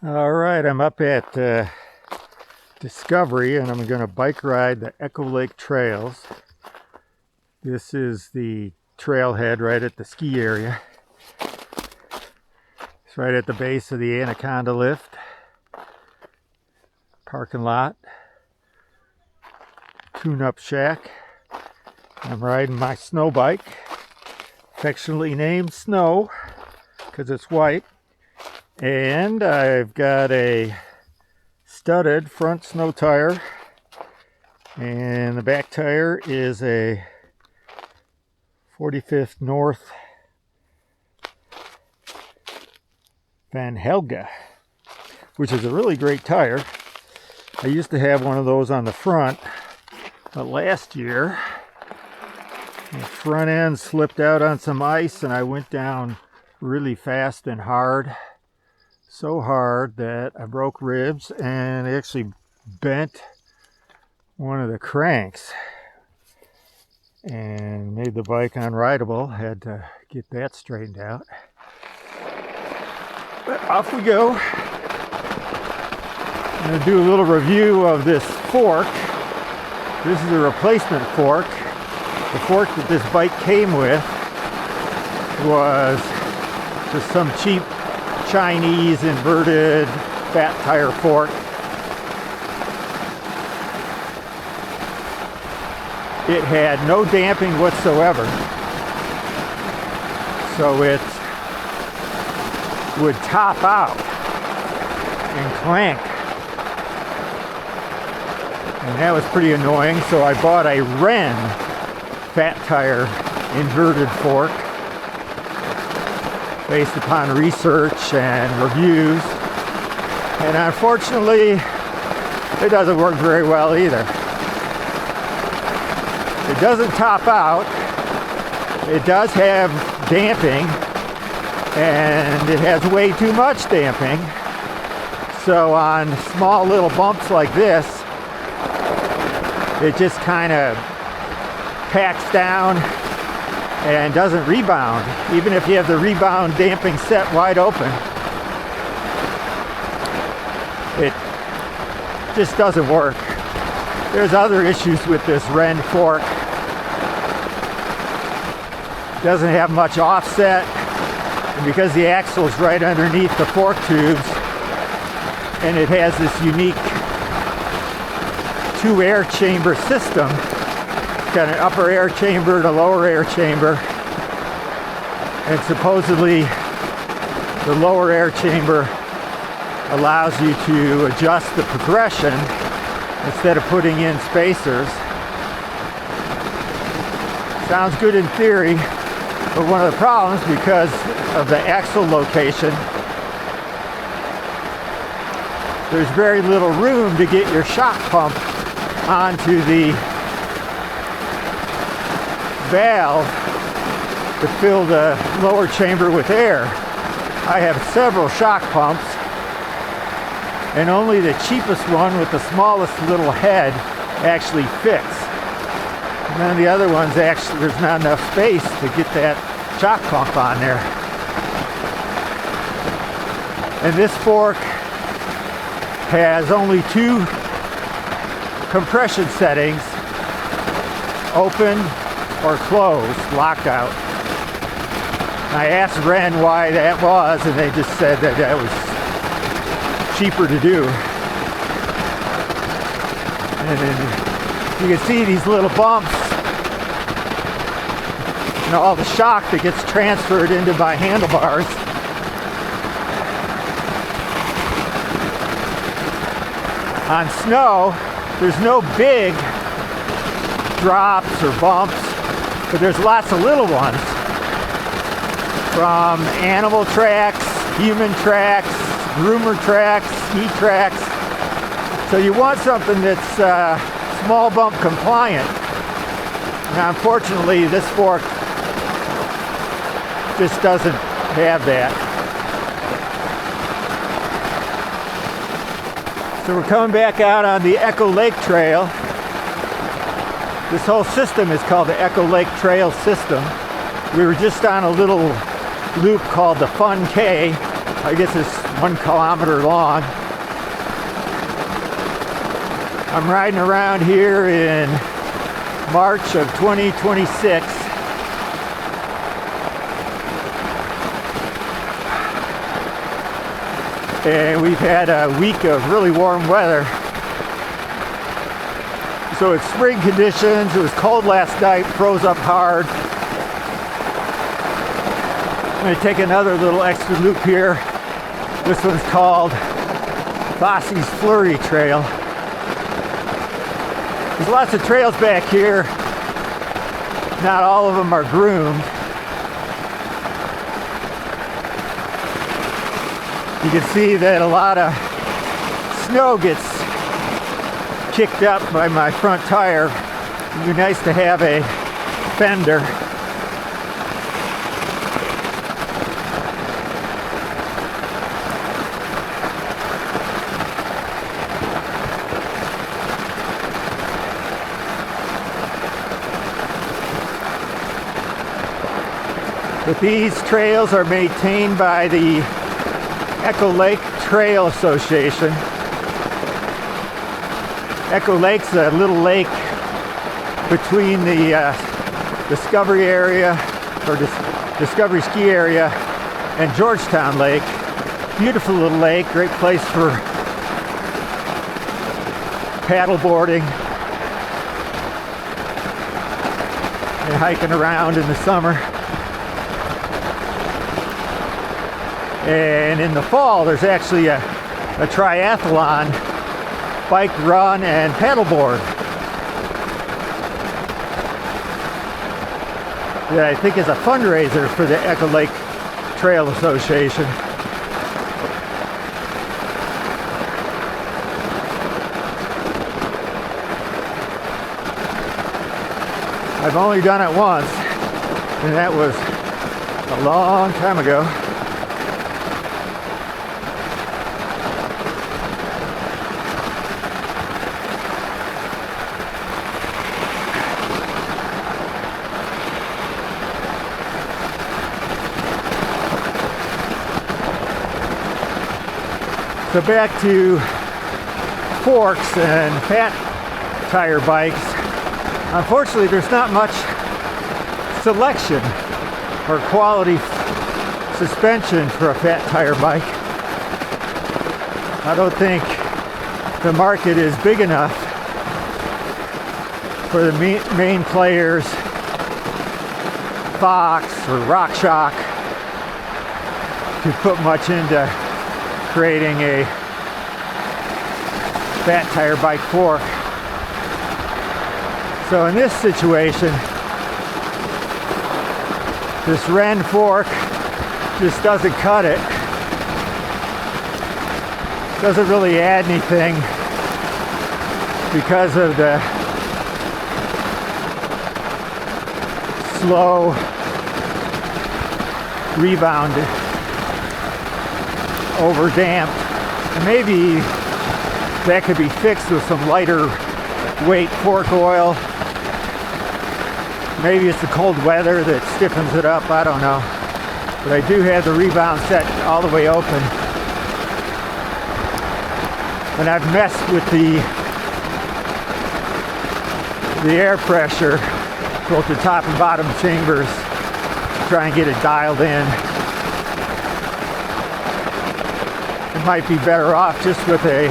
All right, I'm up at Discovery, and I'm going to bike ride the Echo Lake Trails. This is the trailhead right at the ski area. It's right at the base of the Anaconda lift. Parking lot. Tune-up shack. I'm riding my snow bike, affectionately named Snow because it's white. And I've got a studded front snow tire, and the back tire is a 45th North Van Helga, which is a really great tire. I used to have one of those on the front, but last year the front end slipped out on some ice and I went down really fast and hard. So hard that I broke ribs and actually bent one of the cranks and made the bike unrideable. Had to get that straightened out. But off we go. I'm going to do a little review of this fork. This is a replacement fork. The fork that this bike came with was just some cheap Chinese inverted fat tire fork. It had no damping whatsoever, so it would top out and clank, and that was pretty annoying. So I bought a Wren Fat Tire inverted fork based upon research and reviews, and unfortunately it doesn't work very well either. It doesn't top out, it does have damping, and it has way too much damping, so on small little bumps like this it just kind of packs down and doesn't rebound, even if you have the rebound damping set wide open. It just doesn't work. There's other issues with this Wren fork. It doesn't have much offset, and because the axle is right underneath the fork tubes, and it has this unique 2-air chamber system. Got an upper air chamber and a lower air chamber, and supposedly the lower air chamber allows you to adjust the progression instead of putting in spacers. Sounds good in theory, but one of the problems, because of the axle location, there's very little room to get your shock pump onto the valve to fill the lower chamber with air. I have several shock pumps, and only the cheapest one with the smallest little head actually fits. And then the other ones, actually there's not enough space to get that shock pump on there. And this fork has only 2 compression settings: open or closed, lockout. I asked Wren why that was, and they just said that that was cheaper to do. And then you can see these little bumps, and all the shock that gets transferred into my handlebars. On snow, there's no big drops or bumps, but there's lots of little ones, from animal tracks, human tracks, groomer tracks, ski tracks. So you want something that's small bump compliant. Now unfortunately this fork just doesn't have that. So we're coming back out on the Echo Lake Trail. This whole system is called the Echo Lake Trail system. We were just on a little loop called the Fun K, I guess it's 1 kilometer long. I'm riding around here in March of 2026. And we've had a week of really warm weather. So it's spring conditions. It was cold last night, froze up hard. I'm going to take another little extra loop here. This one's called Flossie's Flurry Trail. There's lots of trails back here. Not all of them are groomed. You can see that a lot of snow gets kicked up by my front tire. It'd be nice to have a fender. But these trails are maintained by the Echo Lake Trail Association. Echo Lake's a little lake between the Discovery area, or Discovery Ski Area, and Georgetown Lake. Beautiful little lake, great place for paddle boarding and hiking around in the summer. And in the fall, there's actually a triathlon, bike, run, and paddleboard. That I think is a fundraiser for the Echo Lake Trail Association. I've only done it once, and that was a long time ago. So back to forks and fat tire bikes. Unfortunately, there's not much selection or quality suspension for a fat tire bike. I don't think the market is big enough for the main players, Fox or RockShox, to put much into creating a fat tire bike fork. So in this situation, this Wren fork just doesn't cut it. Doesn't really add anything because of the slow rebound, over damped. And maybe that could be fixed with some lighter weight fork oil. Maybe it's the cold weather that stiffens it up, I don't know. But I do have the rebound set all the way open. And I've messed with the air pressure, both the top and bottom chambers, to try and get it dialed in. It might be better off just with a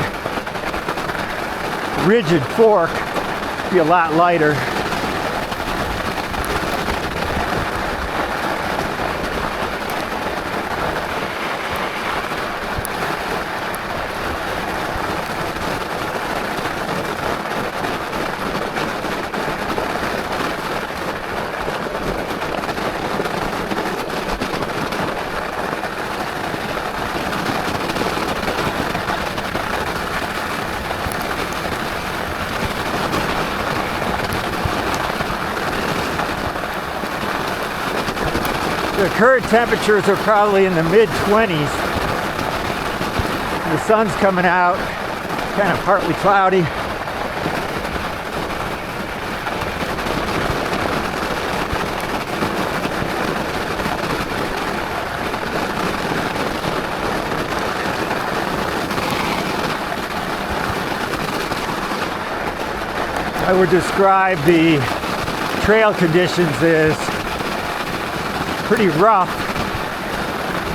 rigid fork, be a lot lighter. The current temperatures are probably in the mid-20s. The sun's coming out, kind of partly cloudy. I would describe the trail conditions as pretty rough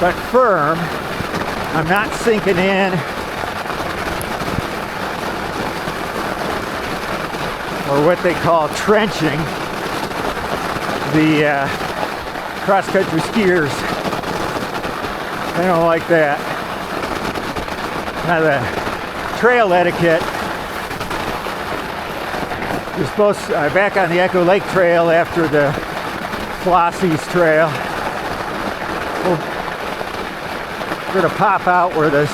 but firm. I'm not sinking in or what they call trenching. The cross-country skiers, they don't like that. Now the trail etiquette, you're supposed to, back on the Echo Lake Trail after the Flossie's trail, we're going to pop out where this,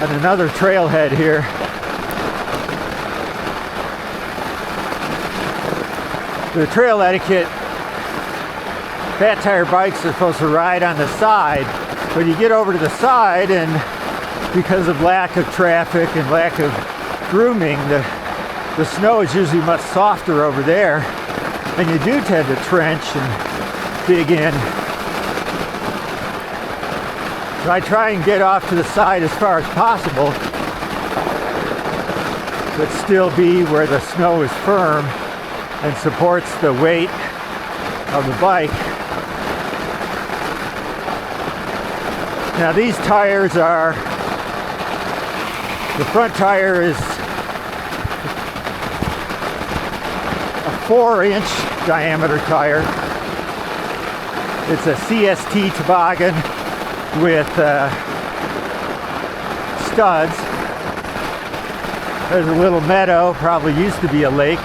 on another trailhead here. The trail etiquette, fat tire bikes are supposed to ride on the side, but you get over to the side and because of lack of traffic and lack of grooming, the snow is usually much softer over there, and you do tend to trench and dig in. So I try and get off to the side as far as possible, but still be where the snow is firm and supports the weight of the bike. Now these tires are, the front tire is a 4-inch diameter tire. It's a CST toboggan with studs. There's a little meadow, probably used to be a lake.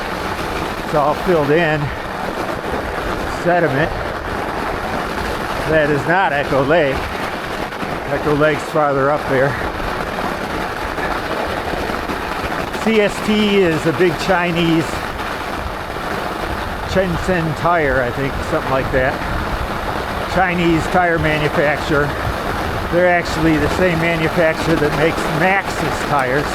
It's all filled in, sediment. That is not Echo Lake. Echo Lake's farther up there. CST is a big Chinese Shenzhen tire, I think, something like that. Chinese tire manufacturer. They're actually the same manufacturer that makes Maxxis tires.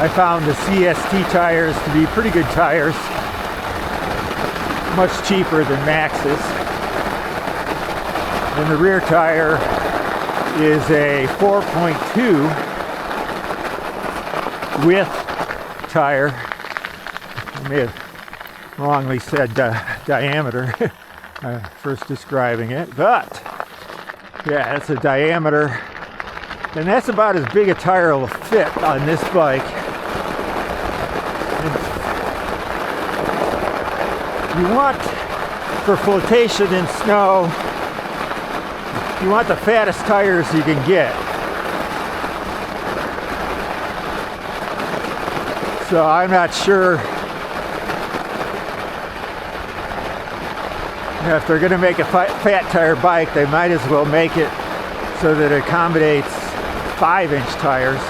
I found the CST tires to be pretty good tires, much cheaper than Maxxis. And the rear tire is a 4.2 width tire. I may have wrongly said diameter first describing it, but yeah, it's a diameter, and that's about as big a tire will fit on this bike. You want, for flotation in snow, you want the fattest tires you can get. So I'm not sure, if they're going to make a fat tire bike, they might as well make it so that it accommodates 5-inch tires.